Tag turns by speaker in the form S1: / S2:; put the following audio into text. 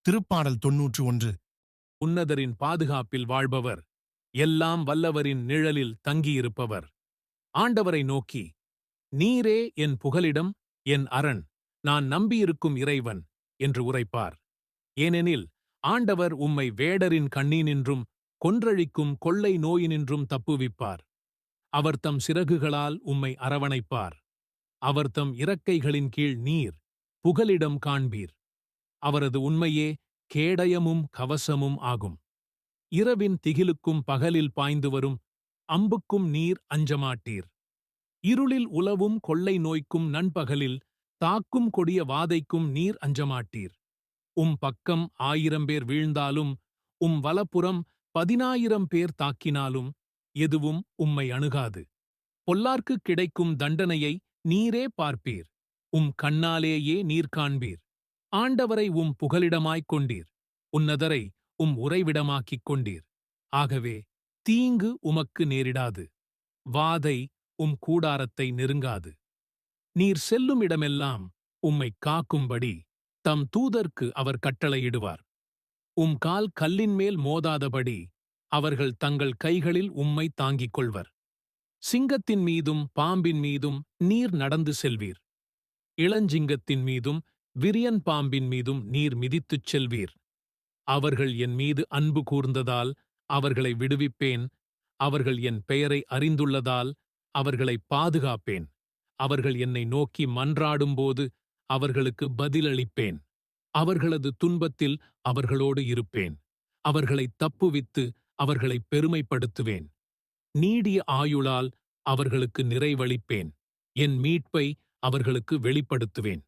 S1: திருப்பாடல் 91.
S2: உன்னதரின் பாதுகாப்பில் வாழ்பவர், எல்லாம் வல்லவரின் நிழலில் தங்கியிருப்பவர். ஆண்டவரை நோக்கி, நீரே என் புகலிடம், என் அரண், நான் நம்பியிருக்கும் இறைவன் என்று உரைப்பார். ஏனெனில் ஆண்டவர் உம்மை வேடரின் கண்ணினின்றும் கொன்றழிக்கும் கொள்ளை நோயினின்றும் தப்புவிப்பார். அவர் தம் சிறகுகளால் உம்மை அரவணைப்பார். அவர் தம் இறக்கைகளின் கீழ் நீர் புகலிடம் காண்பீர். அவரது உண்மையே கேடயமும் கவசமும் ஆகும். இரவின் திகிலுக்கும் பகலில் பாய்ந்து வரும் அம்புக்கும் நீர் அஞ்சமாட்டீர். இருளில் உலவும் கொள்ளை நோய்க்கும் நண்பகலில் தாக்கும் கொடிய வாதைக்கும் நீர் அஞ்சமாட்டீர். பக்கம் 1000 பேர் வீழ்ந்தாலும், வலப்புறம் 10,000 பேர் தாக்கினாலும் எதுவும் உம்மை அணுகாது. பொல்லார்க்குக் கிடைக்கும் தண்டனையை நீரே பார்ப்பீர். கண்ணாலேயே நீர் காண்பீர். ஆண்டவரை புகலிடமாய்க் கொண்டீர். உன்னதரை உறைவிடமாக்கிக் கொண்டீர். ஆகவே தீங்கு உமக்கு நேரிடாது. வாதை கூடாரத்தை நெருங்காது. நீர் செல்லும் இடமெல்லாம் உம்மைக் காக்கும்படி தம் தூதர்க்கு அவர் கட்டளையிடுவார். கால் கல்லின்மேல் மோதாதபடி அவர்கள் தங்கள் கைகளில் உம்மை தாங்கிக் கொள்வர். சிங்கத்தின் மீதும் பாம்பின் மீதும் நீர் நடந்து செல்வீர். இளஞ்சிங்கத்தின் மீதும் விரியன் பாம்பின் மீதும் நீர் மிதித்துச் செல்வீர். அவர்கள் என் மீது அன்பு கூர்ந்ததால் அவர்களை விடுவிப்பேன். அவர்கள் என் பெயரை அறிந்துள்ளதால் அவர்களை பாதுகாப்பேன். அவர்கள் என்னை நோக்கி மன்றாடும்போது அவர்களுக்கு பதிலளிப்பேன். அவர்களது துன்பத்தில் அவர்களோடு இருப்பேன். அவர்களை தப்புவித்து அவர்களை பெருமைப்படுத்துவேன். நீடிய ஆயுளால் அவர்களுக்கு நிறைவளிப்பேன். என் மீட்பை அவர்களுக்கு வெளிப்படுத்துவேன்.